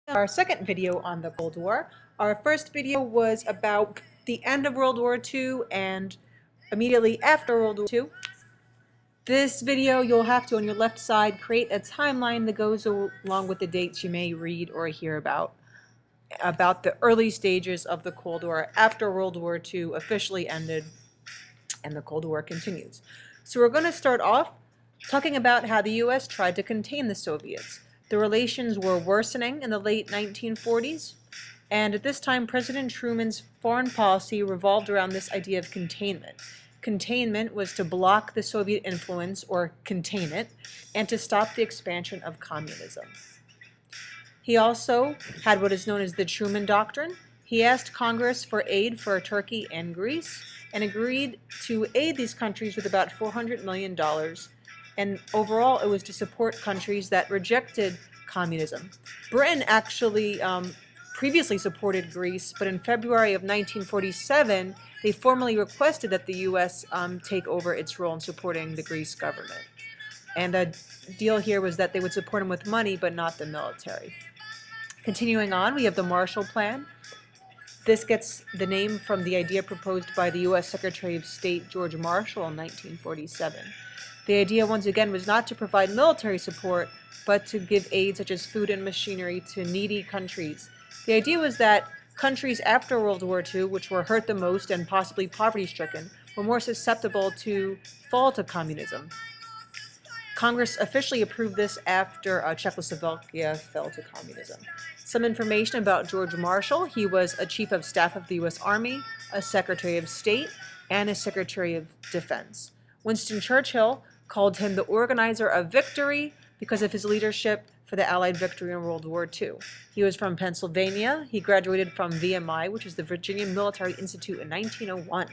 Our second video on the Cold War. Our first video was about the end of World War II and immediately after World War II. This video, you'll have to, on your left side, create a timeline that goes along with the dates you may read or hear about the early stages of the Cold War after World War II officially ended and the Cold War continues. So we're going to start off talking about how the US tried to contain the Soviets. The relations were worsening in the late 1940s, and at this time President Truman's foreign policy revolved around this idea of containment. Containment was to block the Soviet influence, or contain it, and to stop the expansion of communism. He also had what is known as the Truman Doctrine. He asked Congress for aid for Turkey and Greece, and agreed to aid these countries with about $400 million. And overall, it was to support countries that rejected communism. Britain actually previously supported Greece, but in February of 1947, they formally requested that the U.S. take over its role in supporting the Greece government. And the deal here was that they would support them with money, but not the military. Continuing on, we have the Marshall Plan. This gets the name from the idea proposed by the U.S. Secretary of State George Marshall in 1947. The idea, once again, was not to provide military support, but to give aid such as food and machinery to needy countries. The idea was that countries after World War II, which were hurt the most and possibly poverty-stricken, were more susceptible to fall to communism. Congress officially approved this after Czechoslovakia fell to communism. Some information about George Marshall. He was a Chief of Staff of the U.S. Army, a Secretary of State, and a Secretary of Defense. Winston Churchill called him the organizer of victory because of his leadership for the Allied victory in World War II. He was from Pennsylvania. He graduated from VMI, which is the Virginia Military Institute, in 1901.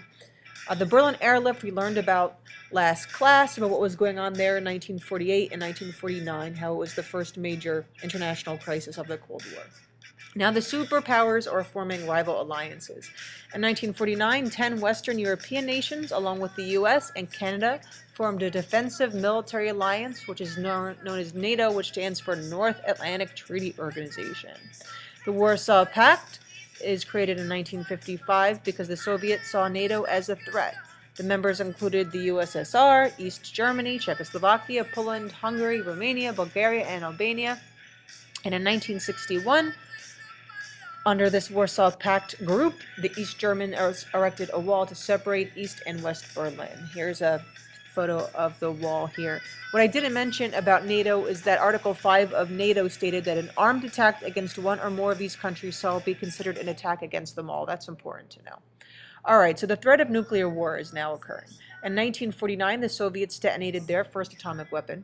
The Berlin airlift we learned about last class, about what was going on there in 1948 and 1949, how it was the first major international crisis of the Cold War. Now the superpowers are forming rival alliances. In 1949, 10 Western European nations, along with the US and Canada, formed a defensive military alliance, which is known as NATO, which stands for North Atlantic Treaty Organization. The Warsaw Pact is created in 1955 because the Soviets saw NATO as a threat. The members included the USSR, East Germany, Czechoslovakia, Poland, Hungary, Romania, Bulgaria, and Albania. And in 1961, under this Warsaw Pact group, the East Germans erected a wall to separate East and West Berlin. Here's a photo of the wall here. What I didn't mention about NATO is that Article 5 of NATO stated that an armed attack against one or more of these countries shall be considered an attack against them all. That's important to know. Alright, so the threat of nuclear war is now occurring. In 1949, the Soviets detonated their first atomic weapon.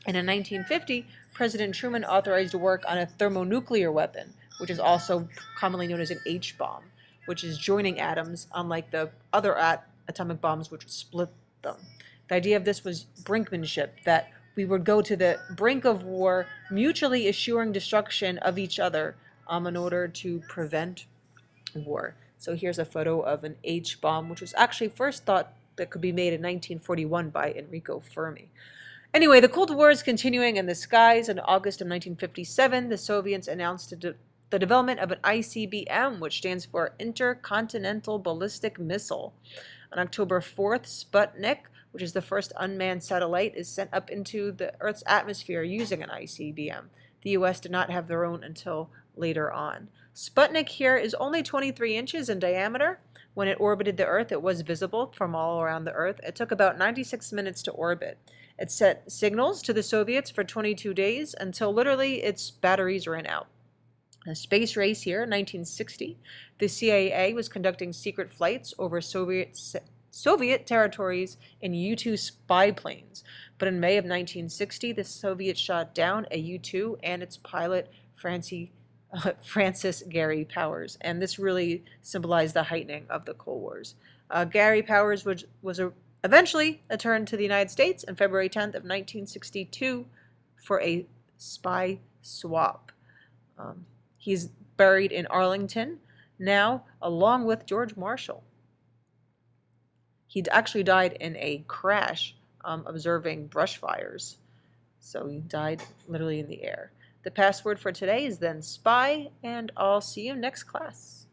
And in 1950, President Truman authorized work on a thermonuclear weapon, which is also commonly known as an H-bomb, which is joining atoms, unlike the other atomic bombs which would split them. The idea of this was brinkmanship, that we would go to the brink of war, mutually assuring destruction of each other in order to prevent war. So here's a photo of an H-bomb, which was actually first thought that could be made in 1941 by Enrico Fermi. Anyway, the Cold War is continuing in the skies. In August of 1957, the Soviets announced the development of an ICBM, which stands for Intercontinental Ballistic Missile. On October 4th, Sputnik, which is the first unmanned satellite, is sent up into the Earth's atmosphere using an ICBM. The US did not have their own until later on. Sputnik here is only 23 inches in diameter. When it orbited the Earth, it was visible from all around the Earth. It took about 96 minutes to orbit. It sent signals to the Soviets for 22 days until literally its batteries ran out. A space race here, 1960, the CIA was conducting secret flights over Soviet territories in U-2 spy planes. But in May of 1960, the Soviets shot down a U-2 and its pilot, Francis Gary Powers. And this really symbolized the heightening of the Cold Wars. Gary Powers was eventually returned to the United States on February 10th of 1962 for a spy swap. He's buried in Arlington now, along with George Marshall. He actually died in a crash observing brush fires. So he died literally in the air. The password for today is then spy, and I'll see you next class.